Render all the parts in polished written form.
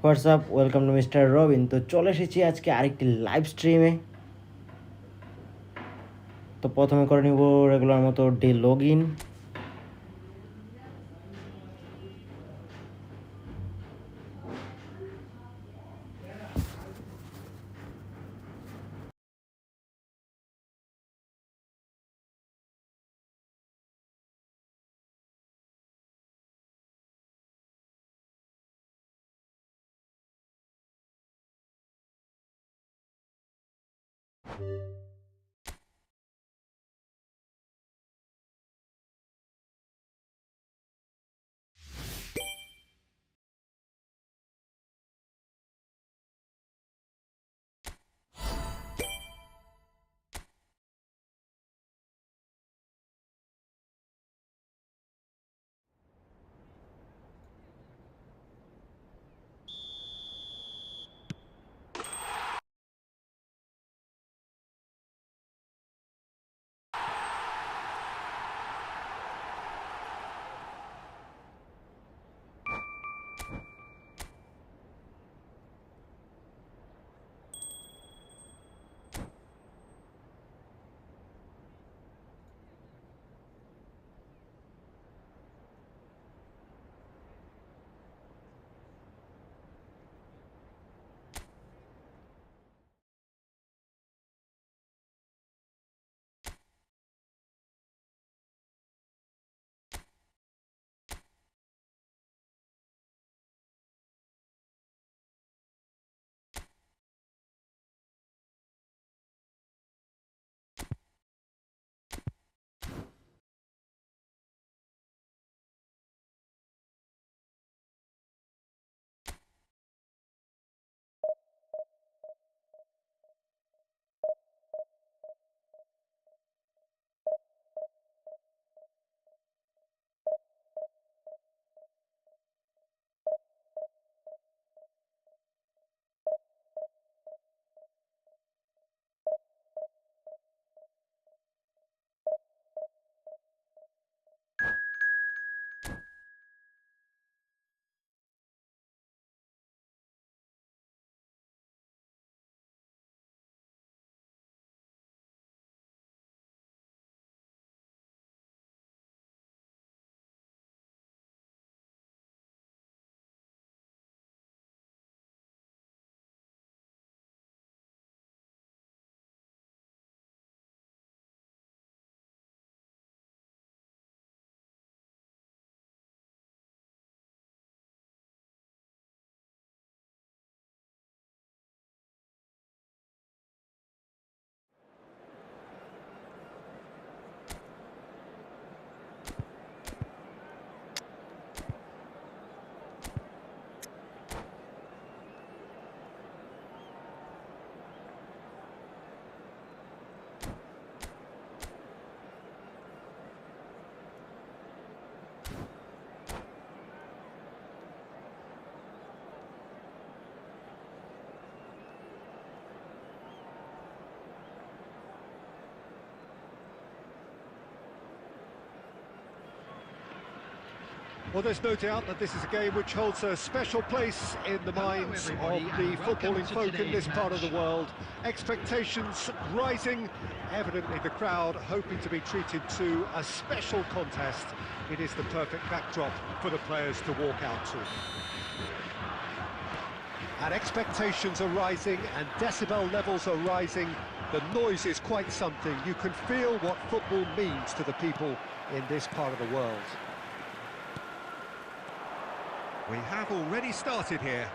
WhatsApp welcome to mister Robin. তো চলে এসেছি আজকে আরেকটি লাইভ স্ট্রিমে। তো প্রথমে করে নিব রেগুলার মতো day log in. Well, there's no doubt that this is a game which holds a special place in the minds of the footballing folk in this part of the world. Expectations rising, evidently the crowd hoping to be treated to a special contest. It is the perfect backdrop for the players to walk out to. And expectations are rising and decibel levels are rising. The noise is quite something. You can feel what football means to the people in this part of the world. We have already started here.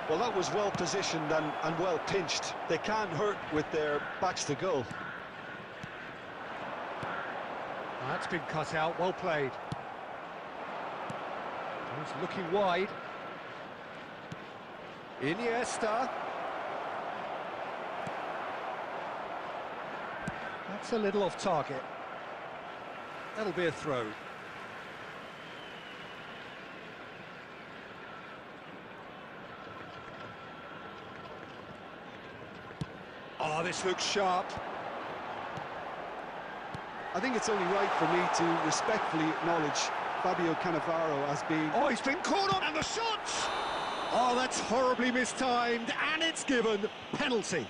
Well, that was well positioned and well pinched. They can't hurt with their backs to goal. That's been cut out, well played. He's looking wide. Iniesta. That's a little off target. That'll be a throw. Oh, this looks sharp. I think it's only right for me to respectfully acknowledge Fabio Cannavaro as being... Oh, he's been caught on, and the shot! Oh, that's horribly mistimed, and it's given penalty.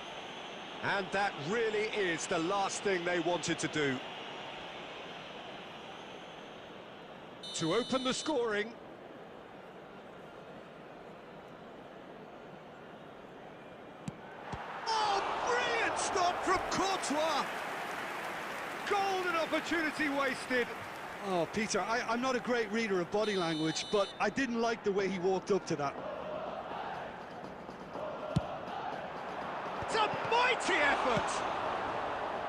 And that really is the last thing they wanted to do. To open the scoring. Oh, brilliant stop from Potw! Golden opportunity wasted. Oh, Peter, I'm not a great reader of body language, but I didn't like the way he walked up to that. It's a mighty effort!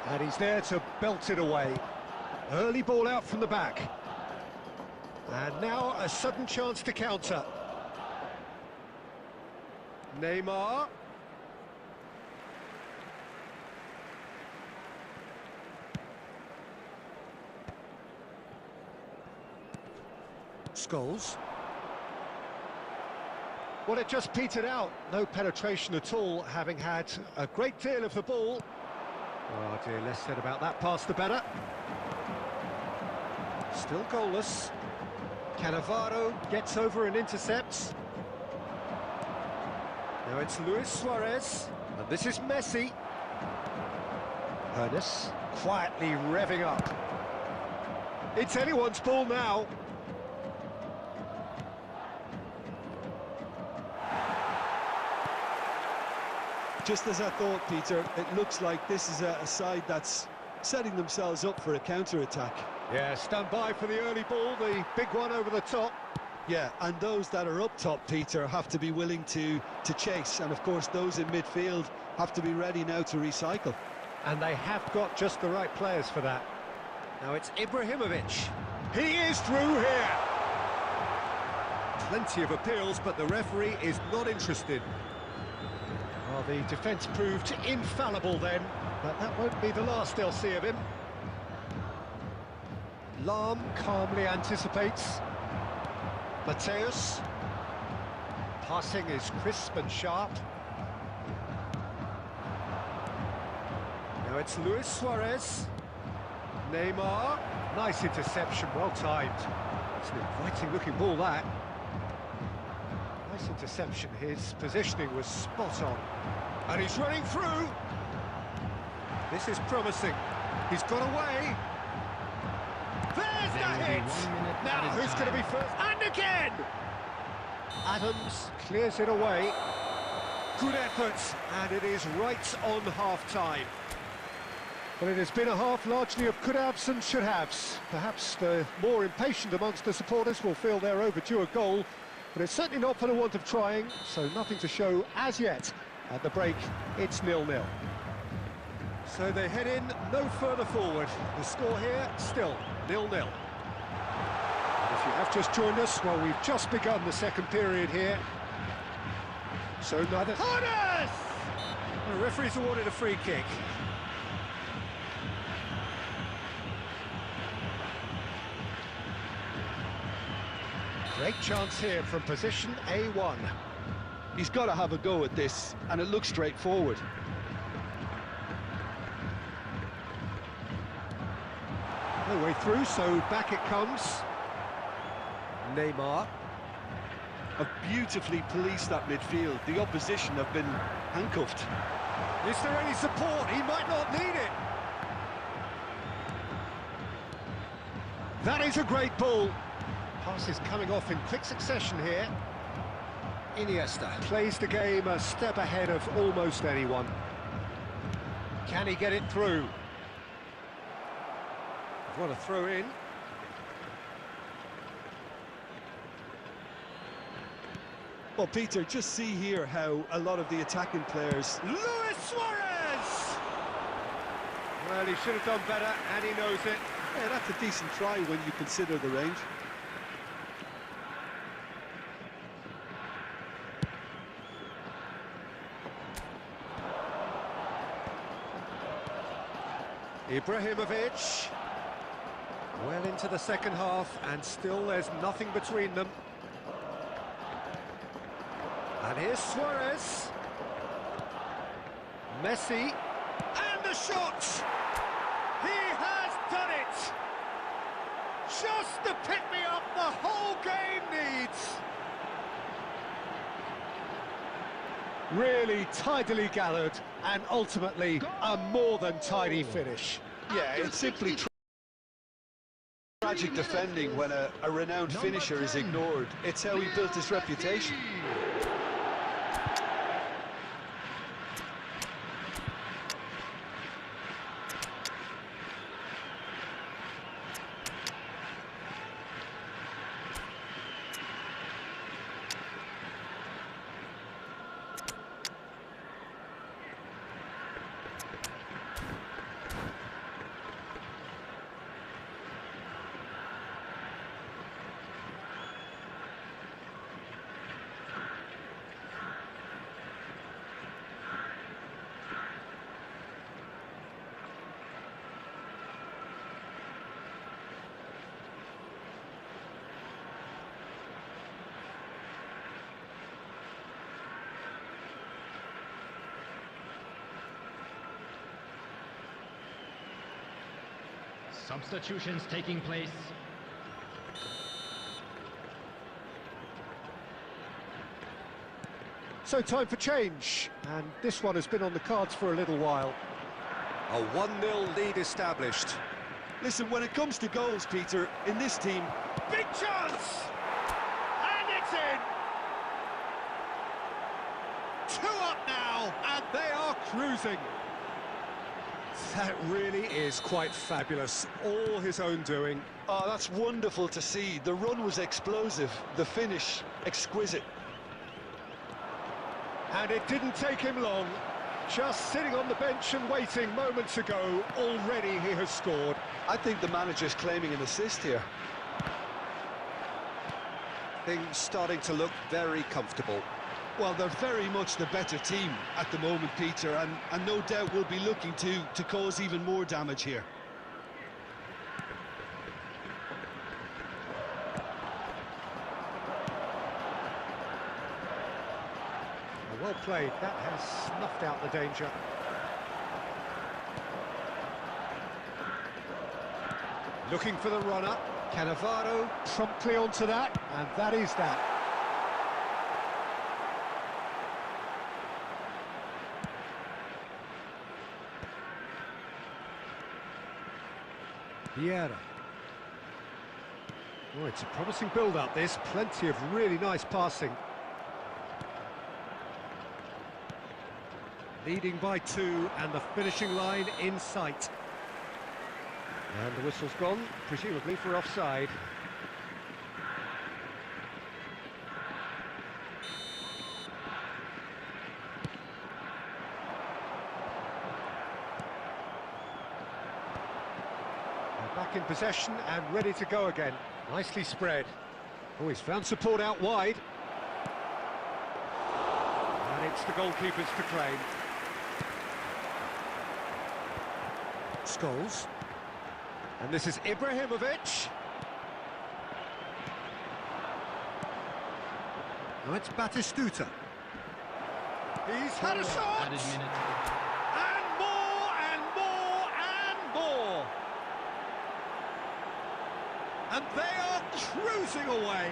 And he's there to belt it away. Early ball out from the back. And now a sudden chance to counter. Neymar. Scholes. Well, it just petered out. No penetration at all, having had a great deal of the ball. Oh dear, less said about that pass the better. Still goalless. Cannavaro gets over and intercepts. Now it's Luis Suarez, and this is Messi. Ernest quietly revving up. It's anyone's ball now. Just as I thought, Peter, it looks like this is a side that's setting themselves up for a counter-attack. Yeah, stand by for the early ball, the big one over the top. Yeah, and those that are up top, Peter, have to be willing to chase. And, of course, those in midfield have to be ready now to recycle. And they have got just the right players for that. Now it's Ibrahimovic. He is through here. Plenty of appeals, but the referee is not interested. Well, the defence proved infallible then, but that won't be the last they'll see of him. Lahm calmly anticipates. Matthäus. Passing is crisp and sharp. Now it's Luis Suarez. Neymar. Nice interception, well timed. It's an inviting-looking ball, that. Nice interception, his positioning was spot on. And he's running through. This is promising. He's got away. There's the hit! Now, who's going to be first? And again! Adams clears it away. Good effort, and it is right on half-time. Well, it has been a half largely of could-haves and should-haves. Perhaps the more impatient amongst the supporters will feel they're overdue a goal, but it's certainly not for the want of trying, so nothing to show as yet. At the break, it's 0-0. So they head in no further forward. The score here, still 0-0. And if you have just joined us, well, we've just begun the second period here. So neither... Corners! The referee's awarded a free kick. Great chance here from position A1. He's got to have a go at this, and it looks straightforward. No way through, so back it comes. Neymar. Have beautifully policed that midfield. The opposition have been handcuffed. Is there any support? He might not need it. That is a great ball. Passes coming off in quick succession here. Iniesta plays the game a step ahead of almost anyone. Can he get it through? What a throw in. Well, Peter, just see here how a lot of the attacking players... Luis Suarez! Well, he should have done better, and he knows it. Yeah, that's a decent try when you consider the range. Ibrahimovic. Well into the second half, and still there's nothing between them. And here's Suarez. Messi. And the shot! He has done it! just the pick-me-up the whole game needs. Really tidily gathered, and ultimately a more than tidy finish. Yeah, it's simply tragic defending when a renowned finisher is ignored. It's how he built his reputation. Substitutions taking place. So time for change, and this one has been on the cards for a little while. A 1-0 lead established. Listen, when it comes to goals, Peter, in this team... Big chance! And it's in! 2 up now, and they are cruising. That really is quite fabulous. All his own doing. Oh, that's wonderful to see. The run was explosive, the finish exquisite. And it didn't take him long. Just sitting on the bench and waiting moments ago, already he has scored. I think the manager's claiming an assist here. Things starting to look very comfortable. Well, they're very much the better team at the moment, Peter, and no doubt will be looking to cause even more damage here. Well played, that has snuffed out the danger. Looking for the runner, Cannavaro promptly onto that, and that is that. Vieira. Oh, it's a promising build-up, this. Plenty of really nice passing. Leading by 2, and the finishing line in sight. And the whistle's gone, presumably for offside. Back in possession and ready to go again. Nicely spread. Oh, he's found support out wide. And it's the goalkeeper's to claim. Scholes. And this is Ibrahimovic. Now it's Batistuta. He's had a shot! Added minute. And more, and more, and more! And they are cruising away.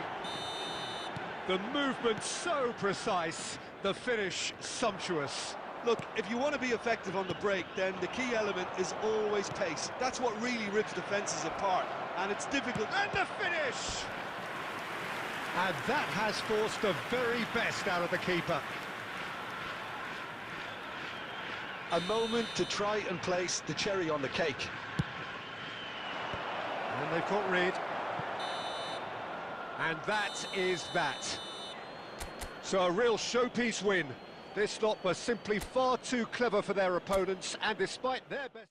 The movement so precise, the finish sumptuous. Look, if you want to be effective on the break, then the key element is always pace. That's what really rips defences apart, and it's difficult. And the finish! And that has forced the very best out of the keeper. A moment to try and place the cherry on the cake. And they've caught Reed. And that is that. So a real showpiece win. This lot were simply far too clever for their opponents, and despite their best...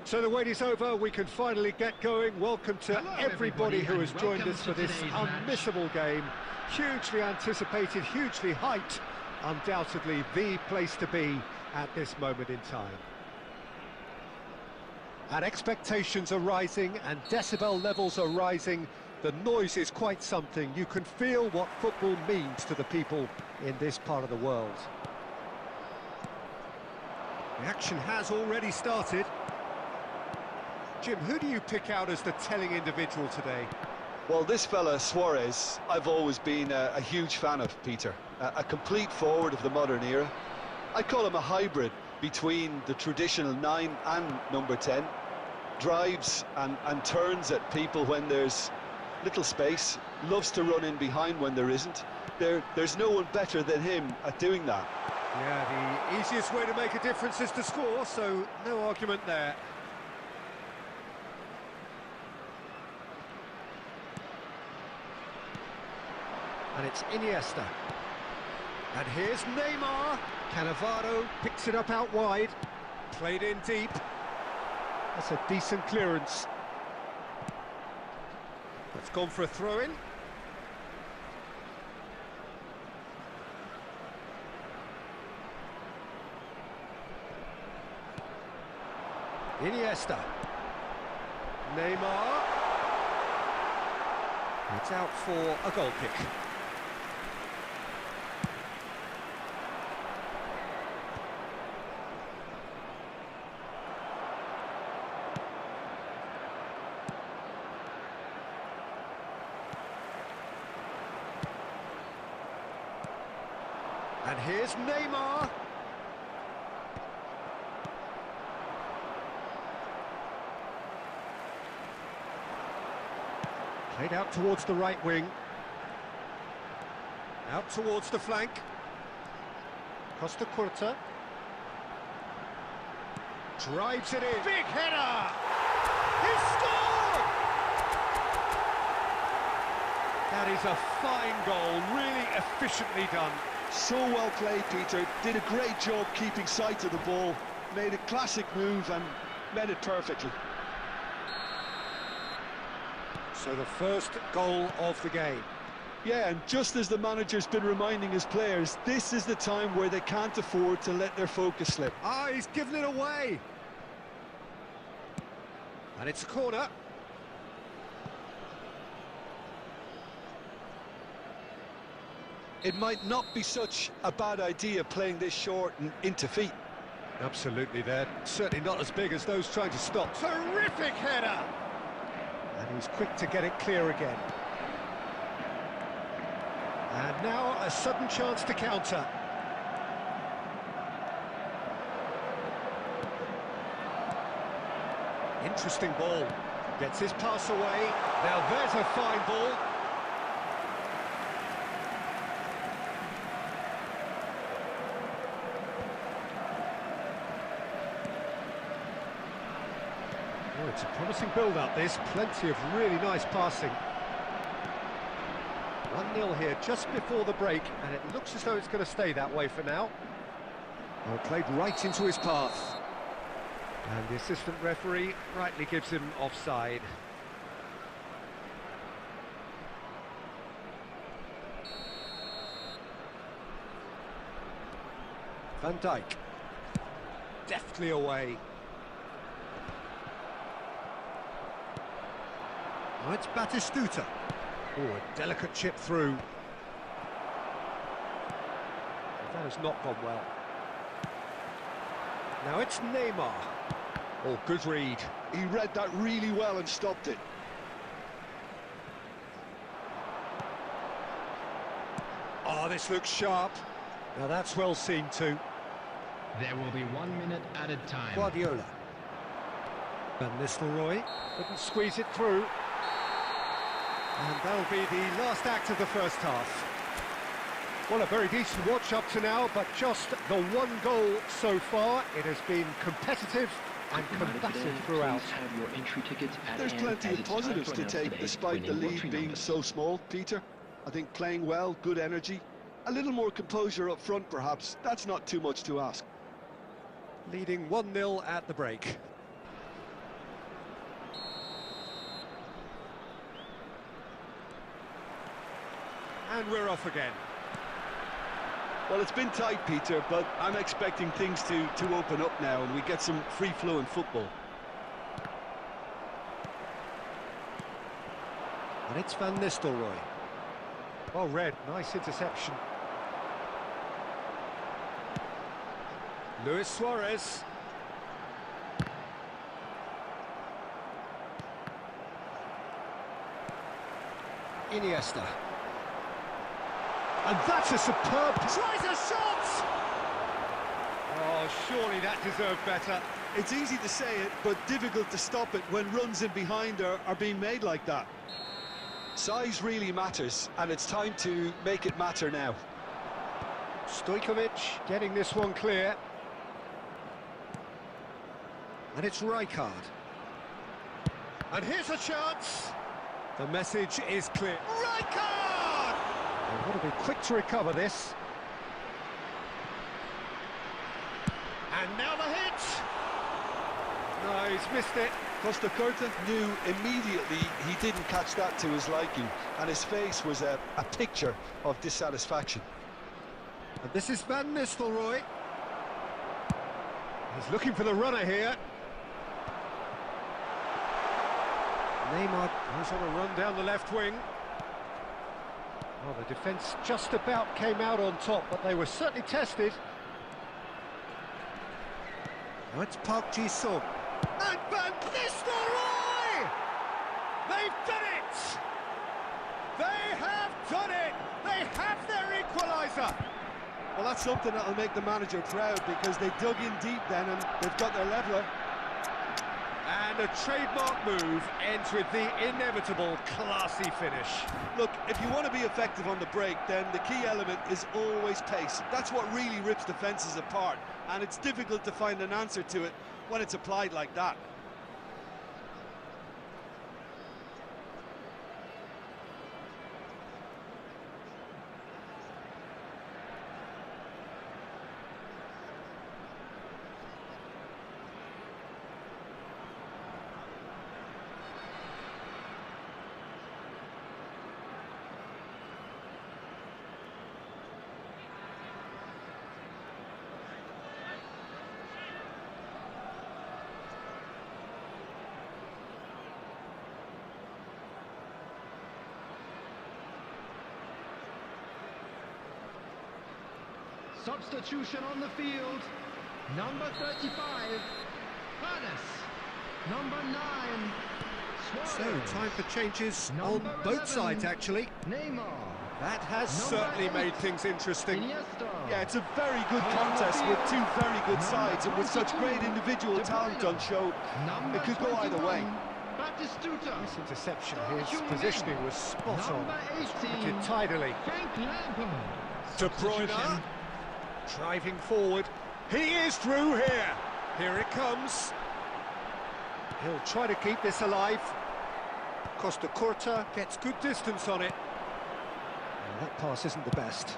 So the wait is over, we can finally get going. Welcome to everybody who has joined us for this unmissable game. Hugely anticipated, hugely hyped, undoubtedly the place to be at this moment in time. And expectations are rising and decibel levels are rising. The noise is quite something. You can feel what football means to the people in this part of the world. The action has already started. Jim, who do you pick out as the telling individual today? Well, this fella, Suarez, I've always been a huge fan of, Peter. A complete forward of the modern era. I call him a hybrid between the traditional 9 and number 10. Drives and turns at people when there's little space. Loves to run in behind when there isn't. There's no one better than him at doing that. Yeah, the easiest way to make a difference is to score, so no argument there. And it's Iniesta. And here's Neymar. Cannavaro picks it up out wide. Played in deep. That's a decent clearance. It's gone for a throw-in. Iniesta. Neymar. It's out for a goal kick. And here's Neymar. Played out towards the right wing. Out towards the flank. Costa Curta. Drives it in. Big header! He scored! That is a fine goal, really efficiently done. So well played, Peter. Did a great job keeping sight of the ball. Made a classic move and met it perfectly. So the first goal of the game. Yeah, and just as the manager's been reminding his players, this is the time where they can't afford to let their focus slip. Ah, he's given it away. And it's a corner. It might not be such a bad idea playing this short and into feet. Absolutely, they're certainly not as big as those trying to stop. Terrific header! And he's quick to get it clear again. And now a sudden chance to counter. Interesting ball. Gets his pass away. Now there's a fine ball. Oh, it's a promising build-up, this. Plenty of really nice passing. 1-0 here just before the break, and it looks as though it's going to stay that way for now. Well, played right into his path. And the assistant referee rightly gives him offside. Van Dijk. Deftly away. Oh, it's Batistuta. Oh, a delicate chip through. That has not gone well. Now it's Neymar. Oh, good read. He read that really well and stopped it. Oh, this looks sharp. Now that's well seen too. There will be 1 minute added time. Guardiola. Van Nistelrooy couldn't squeeze it through. And that'll be the last act of the first half. Well, a very decent watch up to now, but just the one goal so far. It has been competitive and combative throughout. There's plenty of positives to take despite the lead being so small, Peter. I think playing well, good energy, a little more composure up front perhaps, that's not too much to ask. Leading 1-0 at the break. And we're off again. Well, it's been tight, Peter, but I'm expecting things to open up now and we get some free-flowing football. And it's Van Nistelrooy. Well read, nice interception. Luis Suarez. Iniesta. And that's a superb... Tries a shot! Oh, surely that deserved better. It's easy to say it, but difficult to stop it when runs in behind are being made like that. Size really matters, and it's time to make it matter now. Stojkovic getting this one clear. And it's Rijkaard. And here's a chance. The message is clear. Rijkaard! They've got to be quick to recover this. And now the hit! No, he's missed it. Costa Curta knew immediately he didn't catch that to his liking, and his face was a picture of dissatisfaction. And this is Van Nistelrooy. He's looking for the runner here. Neymar goes on a run down the left wing. Well, the defence just about came out on top, but they were certainly tested. Now it's Park Ji-sung. And Van Nistelrooy! They've done it! They have done it! They have their equaliser! Well, that's something that'll make the manager proud, because they dug in deep then and they've got their leveller. And a trademark move ends with the inevitable classy finish. Look, if you want to be effective on the break, then the key element is always pace. That's what really rips defences apart, and it's difficult to find an answer to it when it's applied like that. substitution on the field. Number 35, Hades. Number 9, Suarez. So, time for changes Number on both 11, sides, actually. Neymar. That has Number certainly 8, made things interesting. Iniesta. Yeah, it's a very good contest with two very good sides, and with such great individual talent on show, Number it could go either way. 21, Batistuta. This interception, his positioning was spot on. Number 18, Did tidily. Frank Lampard. De Bruyne, Substitution. driving forward. He is through here. Here it comes. He'll try to keep this alive. Costa Curta gets good distance on it. And that pass isn't the best.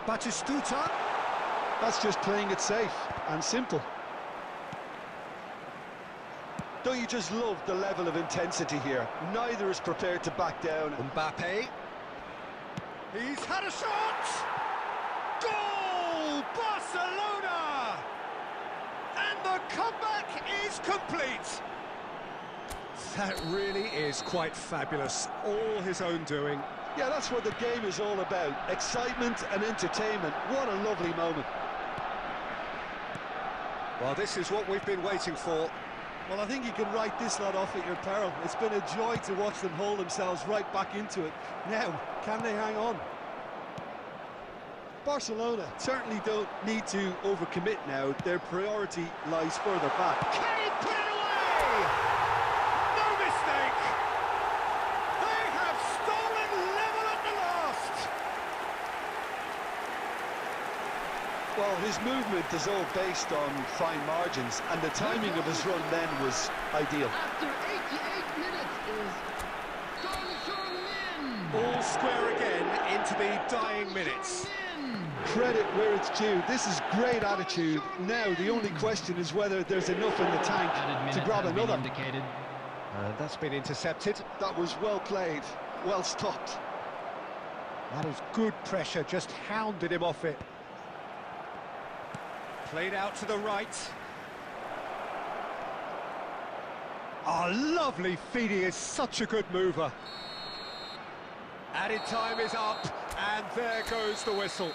Batistuta. That's just playing it safe and simple. Don't you just love the level of intensity here? Neither is prepared to back down. Mbappe. He's had a shot! Goal! Barcelona! And the comeback is complete! That really is quite fabulous. All his own doing. Yeah, that's what the game is all about. Excitement and entertainment. What a lovely moment. Well, this is what we've been waiting for. Well, I think you can write this lot off at your peril. It's been a joy to watch them hold themselves right back into it. Now, can they hang on? Barcelona certainly don't need to overcommit now. Their priority lies further back. Can he put it away? No mistake! They have stolen level at the last! Well, his movement is all based on fine margins, and the timing of his run then was ideal. After 88 minutes is Son All square again into the dying minutes. Credit where it's due. This is great attitude. Now, the only question is whether there's enough in the tank to grab another. That's been intercepted. That was well played, well stopped. That is good pressure, just hounded him off it. Played out to the right. Oh, lovely feed, he is such a good mover. Added time is up, and there goes the whistle.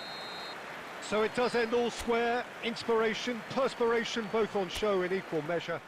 So it does end all square. Inspiration, perspiration, both on show in equal measure.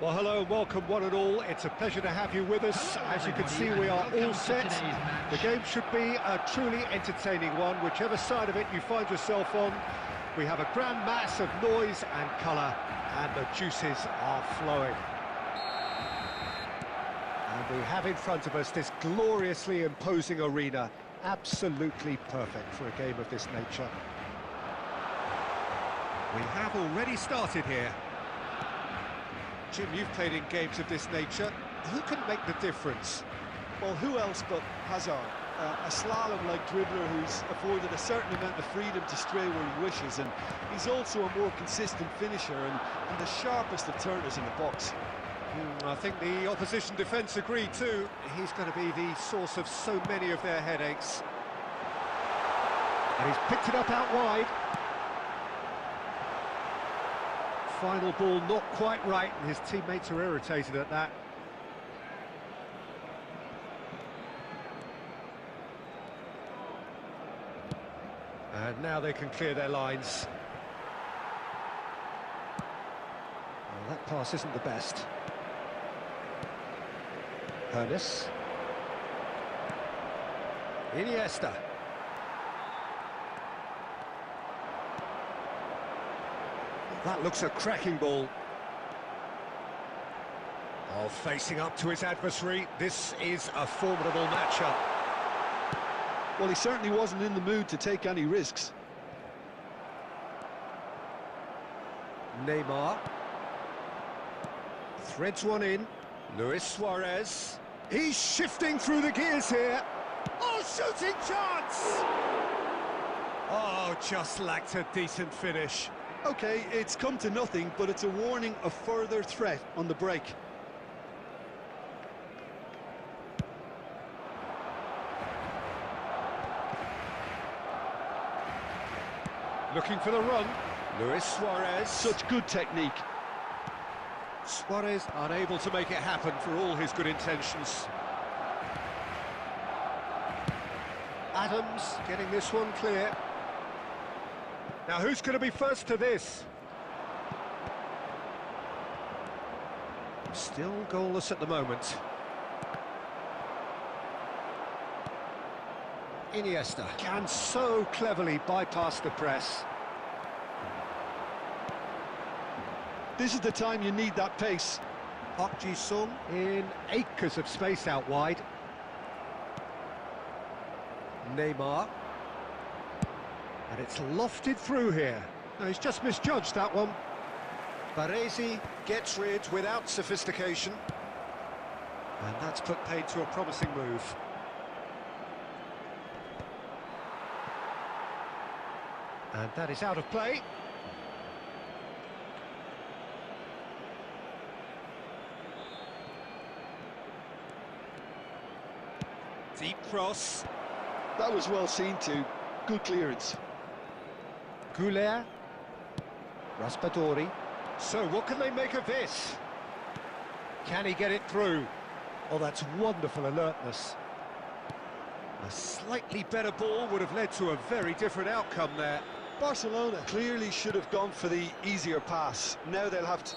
Well, hello and welcome one and all. It's a pleasure to have you with us. As you can see, we are all set. The game should be a truly entertaining one, whichever side of it you find yourself on. We have a grand mass of noise and colour, and the juices are flowing. And we have in front of us this gloriously imposing arena, absolutely perfect for a game of this nature. We have already started here. Jim, you've played in games of this nature. Who can make the difference? Well, who else but Hazard? a slalom-like dribbler who's afforded a certain amount of freedom to stray where he wishes, and he's also a more consistent finisher and the sharpest of turners in the box. I think the opposition defence agree too. He's going to be the source of so many of their headaches. And he's picked it up out wide. Final ball not quite right, and his teammates are irritated at that. And now they can clear their lines. Well, that pass isn't the best. Ernest. Iniesta. That looks a cracking ball. Oh, facing up to his adversary. This is a formidable matchup. Well, he certainly wasn't in the mood to take any risks. Neymar. Threads one in. Luis Suarez. He's shifting through the gears here. Oh, shooting chance! Oh, just lacked a decent finish. Okay, it's come to nothing, but it's a warning of further threat on the break. Looking for the run. Luis Suarez. Such good technique. Suarez unable to make it happen for all his good intentions. Adams getting this one clear. Now who's going to be first to this? Still goalless at the moment. Iniesta can so cleverly bypass the press. This is the time you need that pace. Park Ji-sung in acres of space out wide. Neymar. And it's lofted through here. No, he's just misjudged that one. Baresi gets rid without sophistication. And that's put paid to a promising move. And that is out of play. Deep cross. That was well seen too. Good clearance. Goulet. Raspadori. So what can they make of this? Can he get it through? Oh, that's wonderful alertness. A slightly better ball would have led to a very different outcome there. Barcelona clearly should have gone for the easier pass. Now they'll have to...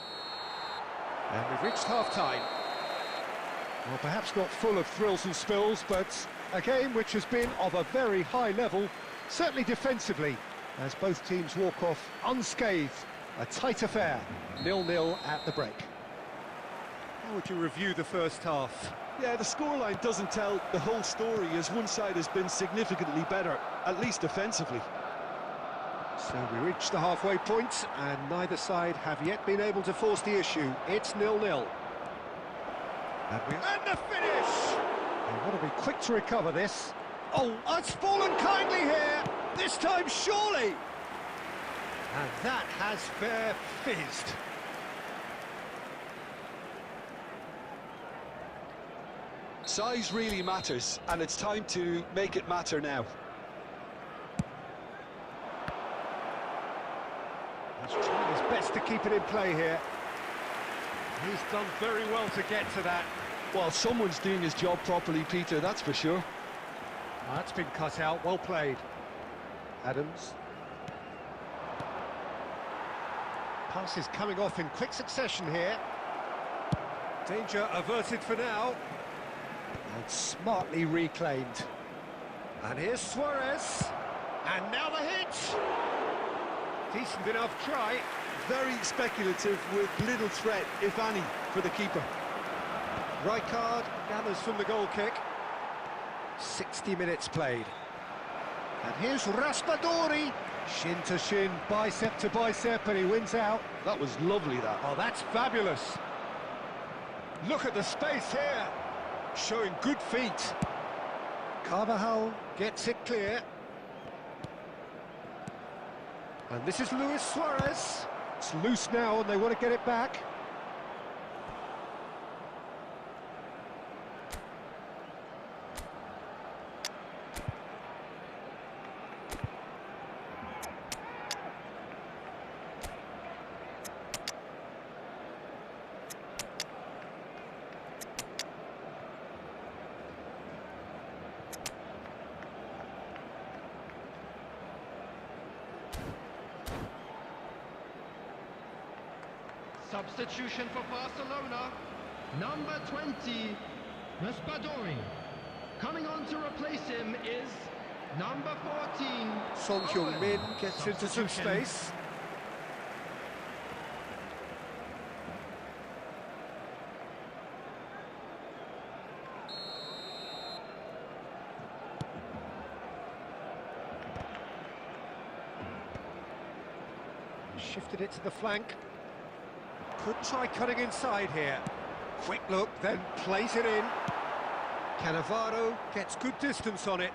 And we've reached half-time. Well, perhaps not full of thrills and spills, but a game which has been of a very high level, certainly defensively, as both teams walk off unscathed. A tight affair, 0-0 at the break. How would you review the first half? Yeah, the scoreline doesn't tell the whole story, as one side has been significantly better, at least defensively. So we reach the halfway point, and neither side have yet been able to force the issue. It's 0-0. And the finish! They want to be quick to recover this. Oh, it's fallen kindly here! This time, surely! And that has fair fizzed. Size really matters, and it's time to make it matter now. He's trying his best to keep it in play here. He's done very well to get to that. Well, someone's doing his job properly, Peter, that's for sure. That's been cut out, well played. Adams. Pass is coming off in quick succession here. Danger averted for now. And smartly reclaimed. And here's Suarez. And now the hit. Decent enough try. Very speculative with little threat, if any, for the keeper. Rijkaard gathers from the goal kick. 60 minutes played. And here's Raspadori. Shin to shin, bicep to bicep, and he wins out. That was lovely, that. Oh, that's fabulous. Look at the space here. Showing good feet. Carvajal gets it clear. And this is Luis Suarez. It's loose now and they want to get it back. Substitution for Barcelona. Number 20, MrRawBean. Coming on to replace him is number 14. Son Heung-min gets into some space. Shifted it to the flank. Could try cutting inside here. Quick look, then plays it in. Cannavaro gets good distance on it.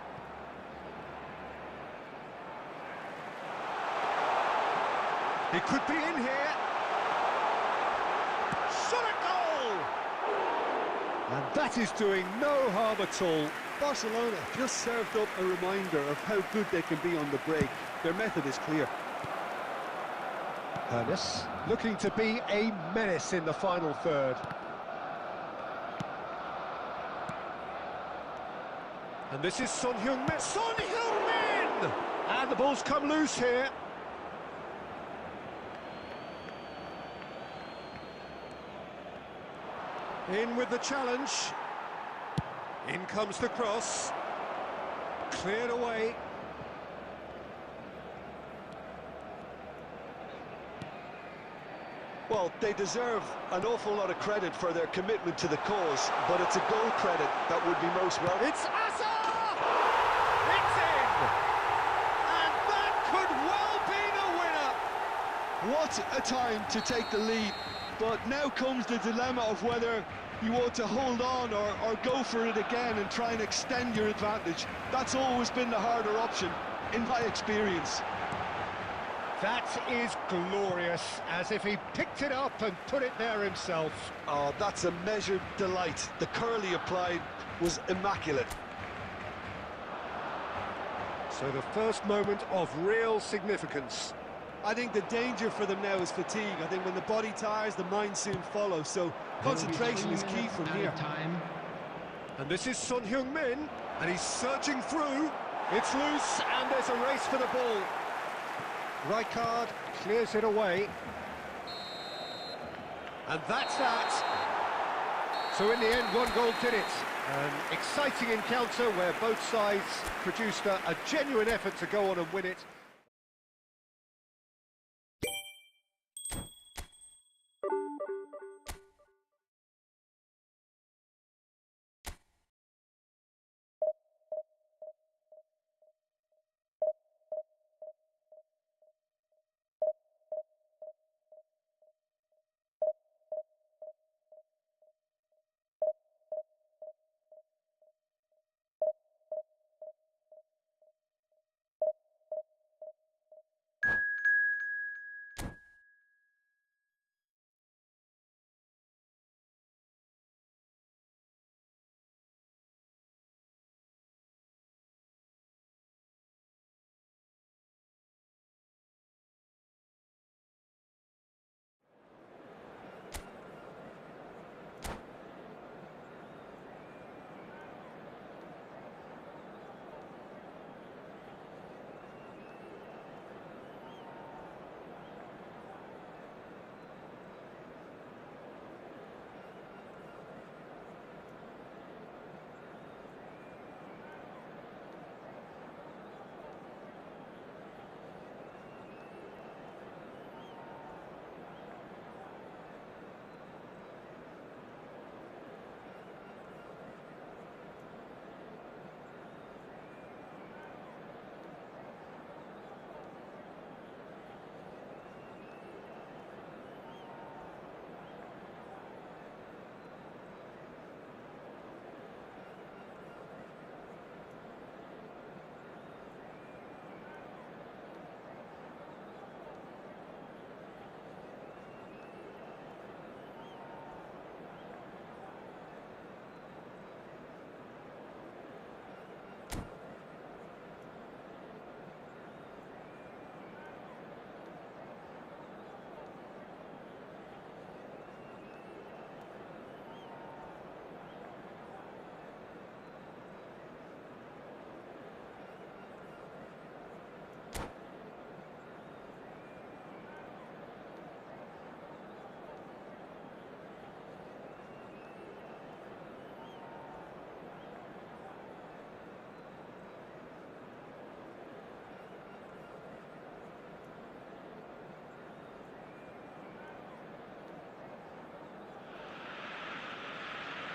He could be in here. Shot at goal! And that is doing no harm at all. Barcelona just served up a reminder of how good they can be on the break. Their method is clear. Ernest looking to be a menace in the final third. And this is Son Heung-min. Son Heung-min! And the ball's come loose here. In with the challenge. In comes the cross. Cleared away. Well, they deserve an awful lot of credit for their commitment to the cause, but it's a goal credit that would be most welcome. It's Asa! It's in! And that could well be the winner! What a time to take the lead, but now comes the dilemma of whether you want to hold on or go for it again and try and extend your advantage. That's always been the harder option, in my experience. That is glorious, as if he picked it up and put it there himself. Oh, that's a measured delight. The curl he applied was immaculate. So the first moment of real significance. I think the danger for them now is fatigue. I think when the body tires, the mind soon follows. So concentration is key from here. Time. And this is Son Heung-min, and he's surging through. It's loose, and there's a race for the ball. Rijkaard clears it away. And that's that. So in the end, one goal did it. An exciting encounter where both sides produced a genuine effort to go on and win it.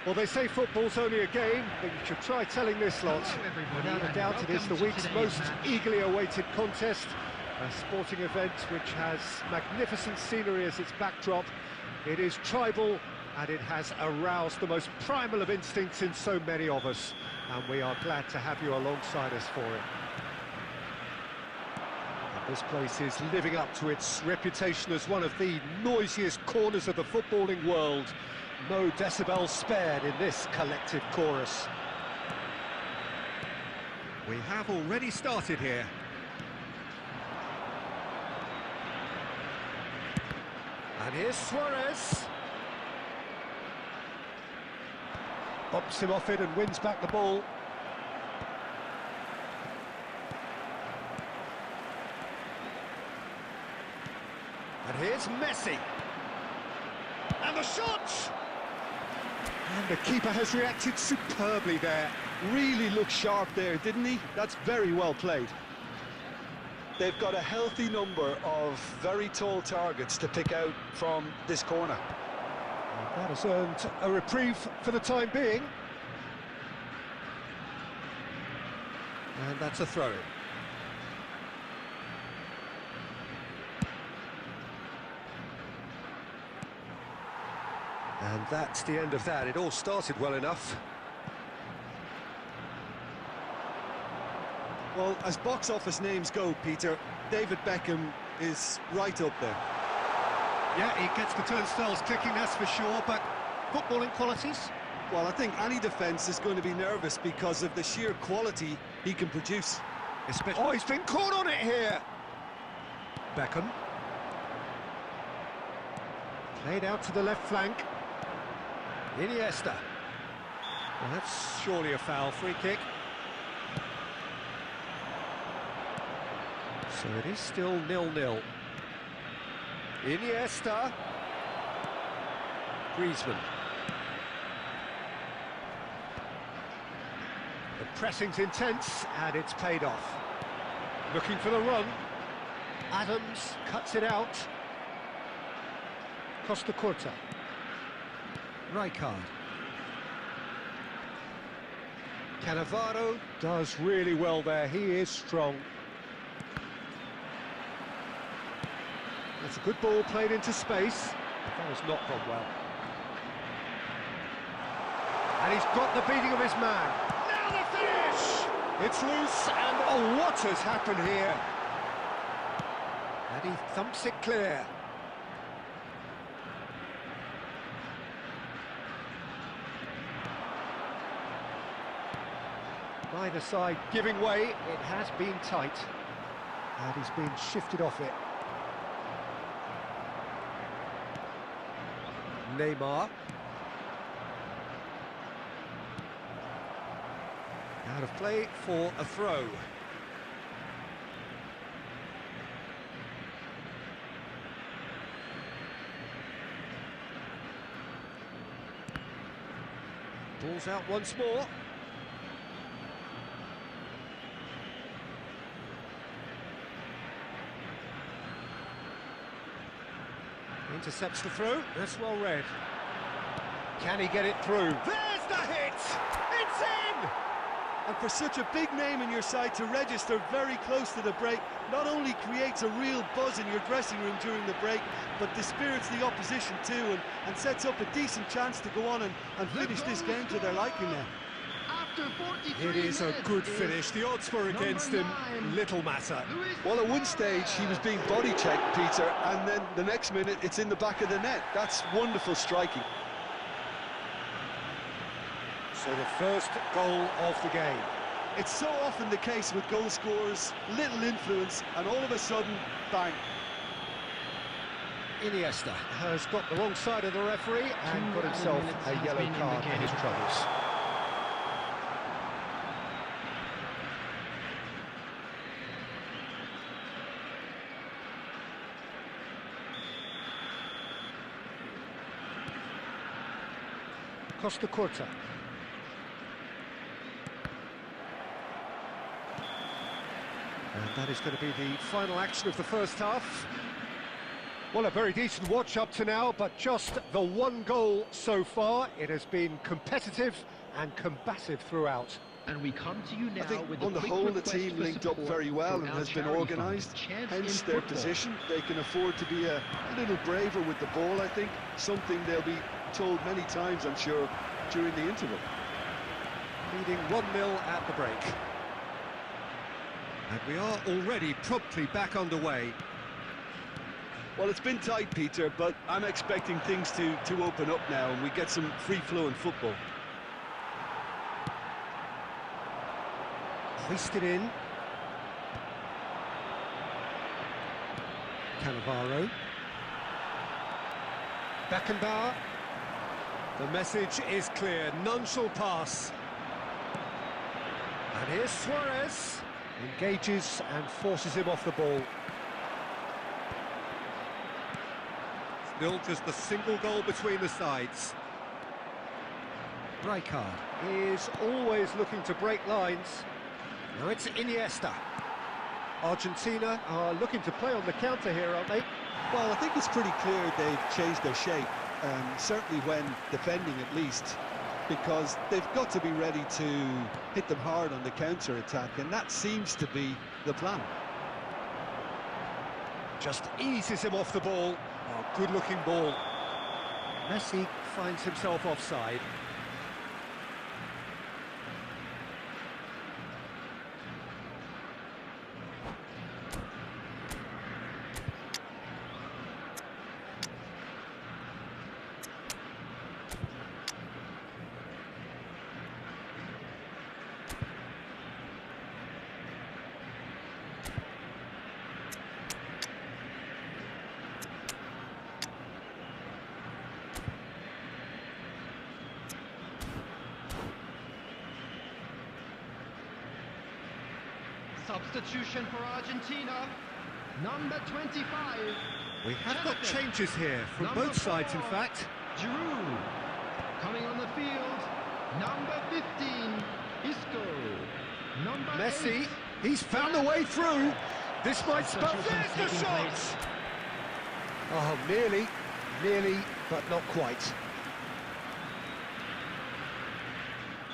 Well, they say football's only a game, but you should try telling this lot. Hello, everybody, Without a and doubt, it is the welcome to week's today's most match. eagerly awaited contest. A sporting event which has magnificent scenery as its backdrop. It is tribal, and it has aroused the most primal of instincts in so many of us. And we are glad to have you alongside us for it. This place is living up to its reputation as one of the noisiest corners of the footballing world. No decibels spared in this collective chorus. We have already started here. And here's Suarez. Bumps him off it and wins back the ball. And here's Messi. And the shot! And the keeper has reacted superbly there. Really looked sharp there, didn't he? That's very well played. They've got a healthy number of very tall targets to pick out from this corner. And that has earned a reprieve for the time being. And that's a throw-in. And that's the end of that. It all started well enough. Well, as box office names go, Peter, David Beckham is right up there. Yeah, he gets the turnstiles clicking, that's for sure, but footballing qualities? Well, I think any defence is going to be nervous because of the sheer quality he can produce. Oh, he's been caught on it here! Beckham. Played out to the left flank. Iniesta. Well, that's surely a foul. Free kick. So it is still 0-0. Iniesta. Griezmann. The pressing's intense, and it's paid off. Looking for the run. Adams cuts it out. Costa Curta. Rijkaard. Cannavaro does really well there. He is strong. That's a good ball played into space. That has not gone well. And he's got the beating of his man. Now the finish! It's loose, and oh, what has happened here? And he thumps it clear. Neither side giving way. It has been tight. And he's been shifted off it. Neymar. Out of play for a throw. Ball's out once more. Intercepts the throw. That's well read. Can he get it through? There's the hit! It's in! And for such a big name in your side to register very close to the break, not only creates a real buzz in your dressing room during the break, but dispirits the opposition too, and sets up a decent chance to go on and finish this game to their liking now. After 43 It is a minutes, good it's finish. The odds were against him. Little matter. who is Well, at one stage he was being body checked, Peter, and then the next minute it's in the back of the net. That's wonderful striking. So the first goal of the game. It's so often the case with goal scorers, little influence, and all of a sudden, bang. Iniesta has got the wrong side of the referee and got himself a yellow card for his troubles. Costa Curta. And that is going to be the final action of the first half. Well, a very decent watch up to now, but just the one goal so far. It has been competitive and combative throughout. And we come to you now I think with on the quick whole the request team for linked up support very well for and our has been charity organised, fund, Chance hence in their Football. position. They can afford to be a little braver with the ball, I think, something they'll be told many times, I'm sure, during the interval. Leading 1-0 at the break. And we are already promptly back underway. Well, it's been tight, Peter, but I'm expecting things to open up now and we get some free-flowing football. Hoisted in. Cannavaro. Beckenbauer. The message is clear, none shall pass. And here's Suarez. Engages and forces him off the ball. Still just the single goal between the sides. Rijkaard is always looking to break lines. Now it's Iniesta. Argentina are looking to play on the counter here, aren't they? Well, I think it's pretty clear they've changed their shape, certainly when defending at least, because they've got to be ready to hit them hard on the counter-attack, and that seems to be the plan. Just eases him off the ball. Oh, good-looking ball. Messi finds himself offside. Substitution for Argentina, number 25. We have got changes here from Number both sides, in 4, fact. Giroud. Coming on the field, number 15, Isco. Number Messi, 8. he's found the way through. This might spell. There's the shot! Oh, nearly, but not quite.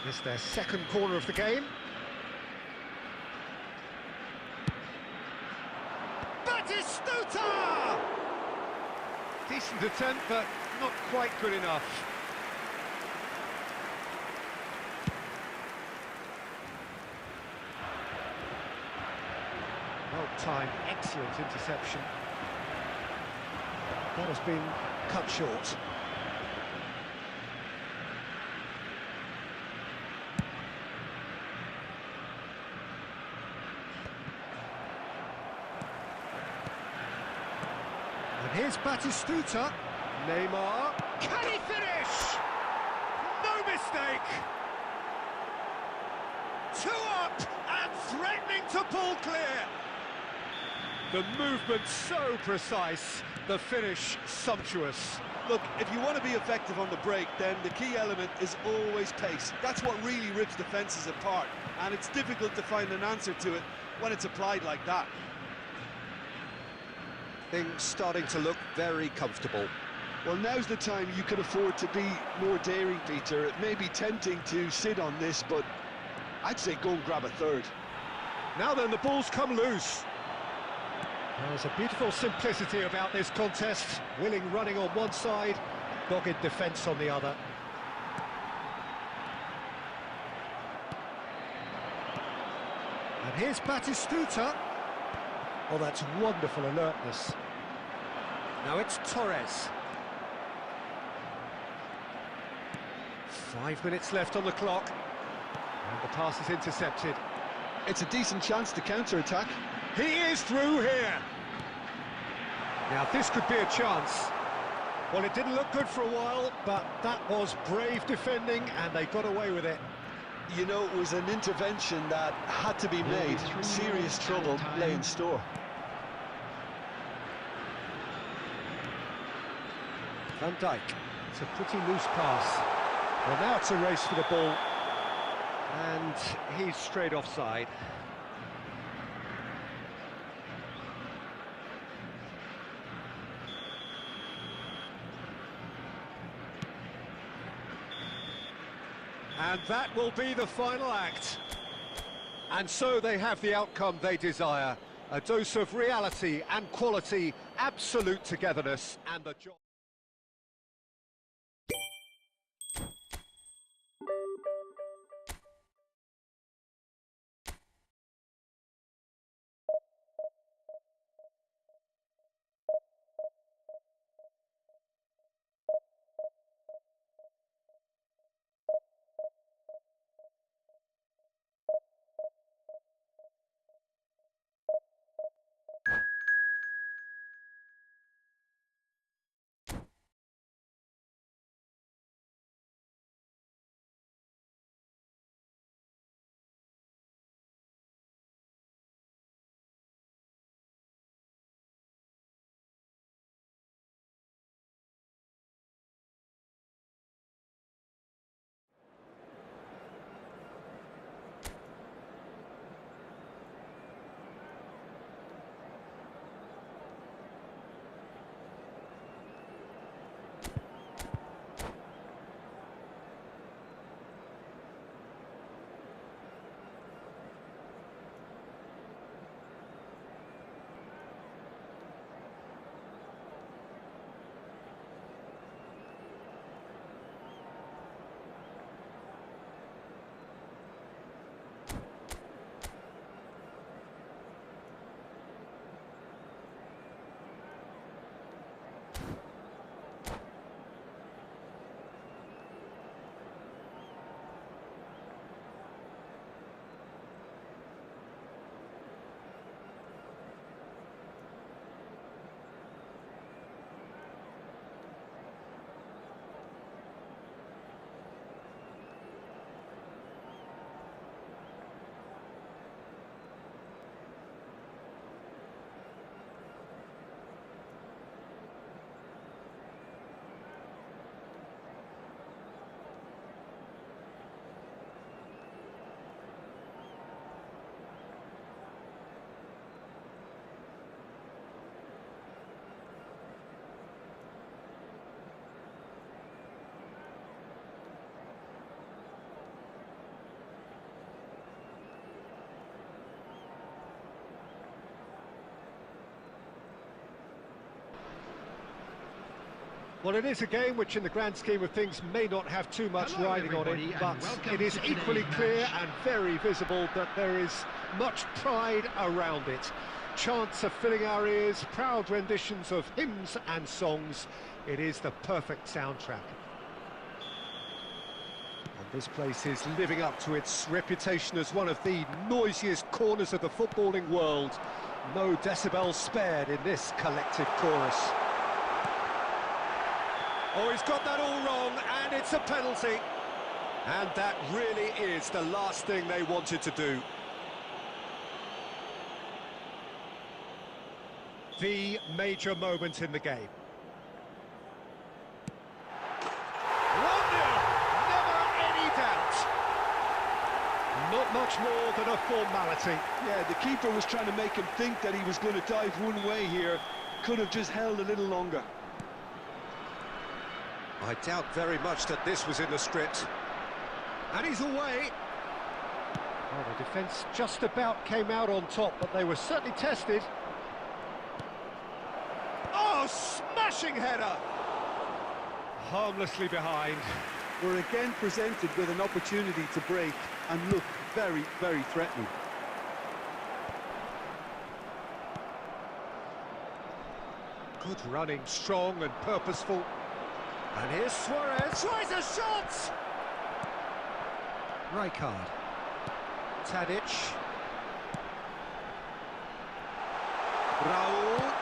It's their second corner of the game. Batistuta! Decent attempt, but not quite good enough. Well-timed, excellent interception. That has been cut short. And here's Batistuta. Neymar. Can he finish? No mistake! 2 up and threatening to pull clear. The movement so precise, the finish sumptuous. Look, if you want to be effective on the break, then the key element is always pace. That's what really rips defences apart, and it's difficult to find an answer to it when it's applied like that. Things starting to look very comfortable. Well, now's the time you can afford to be more daring, Peter. It may be tempting to sit on this, but I'd say go and grab a third. Now then, the ball's come loose. There's a beautiful simplicity about this contest. Willing running on one side, dogged defence on the other. And here's Batistuta. Oh, that's wonderful alertness. Now it's Torres. 5 minutes left on the clock. And the pass is intercepted. It's a decent chance to counter-attack. He is through here. Now this could be a chance. Well, it didn't look good for a while, but that was brave defending and they got away with it. You know, it was an intervention that had to be made. Serious trouble lay in store. Van Dijk. It's a pretty loose pass. Well, now it's a race for the ball. And he's straight offside. And that will be the final act. And so they have the outcome they desire. A dose of reality and quality, absolute togetherness, and the job. Well, it is a game which, in the grand scheme of things, may not have too much riding on it, but it is equally clear and very visible that there is much pride around it. Chants are filling our ears, proud renditions of hymns and songs. It is the perfect soundtrack. And this place is living up to its reputation as one of the noisiest corners of the footballing world. No decibels spared in this collective chorus. Oh, he's got that all wrong, and it's a penalty. And that really is the last thing they wanted to do. The major moment in the game. 1-0, never any doubt. Not much more than a formality. Yeah, the keeper was trying to make him think that he was going to dive one way here. Could have just held a little longer. I doubt very much that this was in the script. And he's away. Well, the defence just about came out on top, but they were certainly tested. Oh, smashing header! Harmlessly behind. We're again presented with an opportunity to break and look very, very threatening. Good running, strong and purposeful. And here's Suarez, tries a shot! Rijkaard. Tadic. Raul.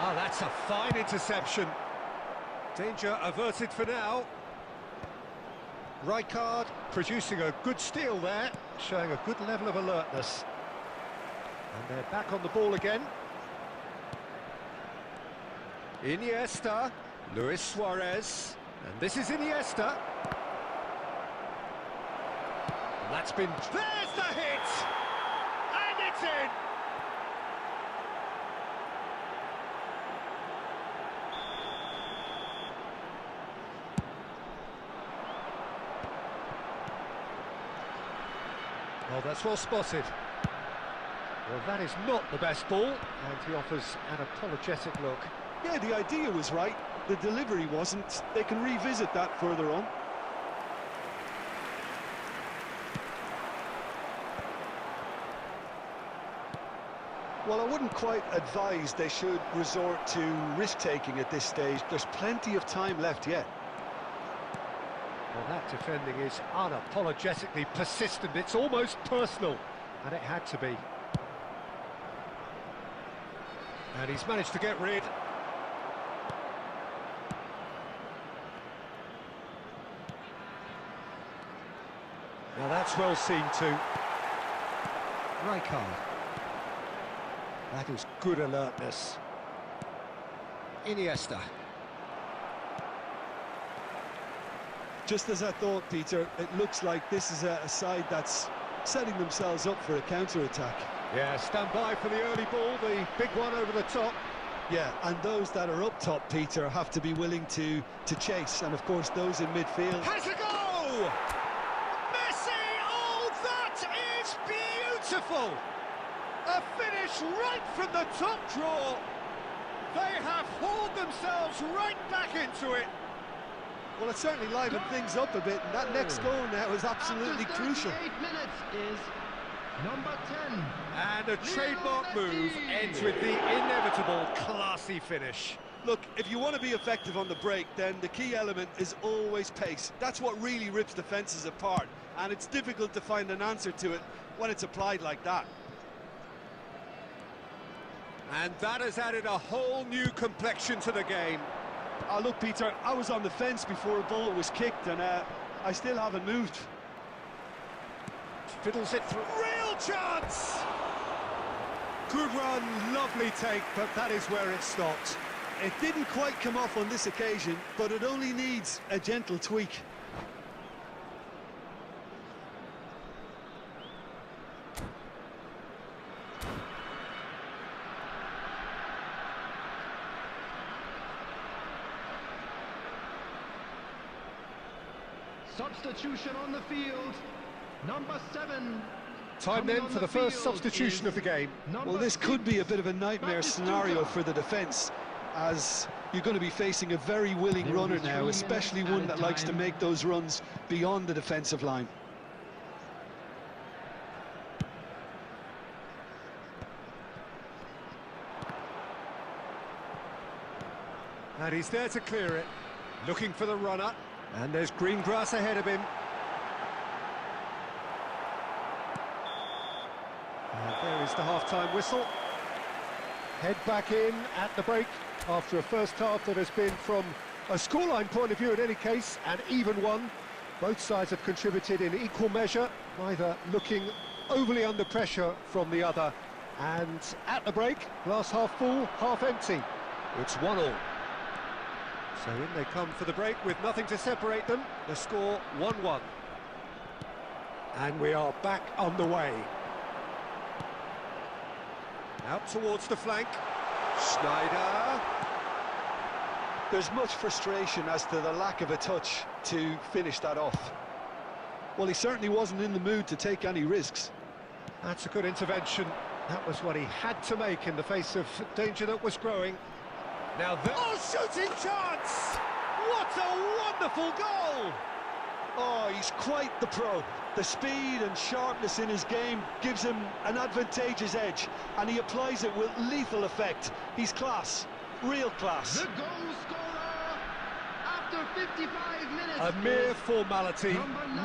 Oh, that's a fine interception. Danger averted for now. Rijkaard producing a good steal there, showing a good level of alertness. And they're back on the ball again. Iniesta. Luis Suarez, and this is Iniesta. And that's been... There's the hit! And it's in! Oh, that's well spotted. Well, that is not the best ball, and he offers an apologetic look. Yeah, the idea was right. The delivery wasn't. They can revisit that further on. Well, I wouldn't quite advise they should resort to risk-taking at this stage. There's plenty of time left yet. Well, that defending is unapologetically persistent. It's almost personal, and it had to be. And he's managed to get rid. Now that's well seen too. Rijkaard. That is good alertness. Iniesta. Just as I thought, Peter, it looks like this is a side that's setting themselves up for a counter-attack. Yeah, stand by for the early ball, the big one over the top. Yeah, and those that are up top, Peter, have to be willing to chase, and of course those in midfield. Has a go! Messi! Oh, that is beautiful! A finish right from the top draw. They have hauled themselves right back into it. Well, it certainly livened things up a bit, and that next goal now is absolutely crucial. 38 minutes is number 10. And a trademark move ends with the inevitable classy finish. Look, if you want to be effective on the break, then the key element is always pace. That's what really rips defences apart, and it's difficult to find an answer to it when it's applied like that. And that has added a whole new complexion to the game. Oh, look, Peter, I was on the fence before a ball was kicked, and I still haven't moved. Fiddles it through. Real chance! Good run, lovely take, but that is where it stopped. It didn't quite come off on this occasion, but it only needs a gentle tweak. Substitution on the field. Number 7. Time then for the first substitution of the game. Well, this could be a bit of a nightmare scenario for the defence, as you're going to be facing a very willing runner now, especially one that likes to make those runs beyond the defensive line. And he's there to clear it, looking for the runner, and there's green grass ahead of him. And there is the half-time whistle. Head back in at the break after a first half that has been, from a scoreline point of view in any case, an even one. Both sides have contributed in equal measure, neither looking overly under pressure from the other. And at the break, glass half full, half empty. It's 1-1. So in they come for the break with nothing to separate them. The score 1-1. And we are back on the way. Out towards the flank. Schneider. There's much frustration as to the lack of a touch to finish that off. Well, he certainly wasn't in the mood to take any risks. That's a good intervention. That was what he had to make in the face of danger that was growing. Now shooting chance! What a wonderful goal! Oh, he's quite the pro. The speed and sharpness in his game gives him an advantageous edge, and he applies it with lethal effect. He's class, real class. The goal scorer after 55 minutes. A mere formality,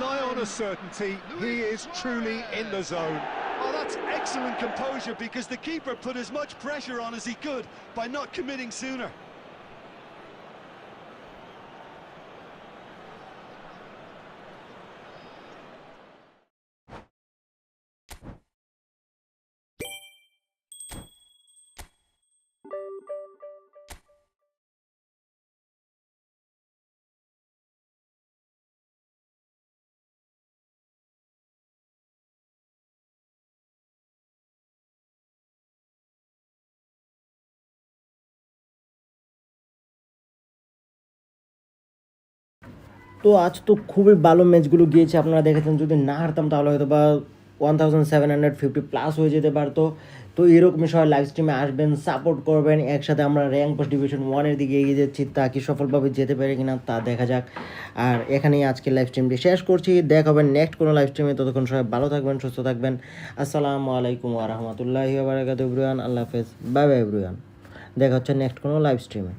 nigh on a certainty. He is truly in the zone. Oh, that's excellent composure, because the keeper put as much pressure on as he could by not committing sooner. তো আজ তো খুবই ভালো ম্যাচগুলো গিয়েছে, আপনারা দেখেছেন। যদি না হারতাম তাহলে হয়তো বা 1750+ হয়ে যেতে পারতো। তো এরকমই সবাই লাইভ স্ট্রিমে আসবেন, সাপোর্ট করবেন, একসাথে আমরা র্যাঙ্ক পোস্ট ডিভিশন 1-এর দিকে এগিয়ে যাচ্ছি। তা কি সফলভাবে যেতে পারে কিনা তা দেখা যাক। আর এখানেই আজকে লাইভ স্ট্রিমটি শেষ করছি, দেখা হবে নেক্সট কোনো লাইভ স্ট্রিমে। ততক্ষণ সবাই ভালো থাকবেন, সুস্থ থাকবেন। আসসালামু আলাইকুম ওয়া রাহমাতুল্লাহি ওয়া বারাকাতুহু এভরিওয়ান। আল্লাহ হাফেজ, বাই বাই এভরিওয়ান। দেখা হচ্ছে নেক্সট কোনো লাইভ স্ট্রিমে।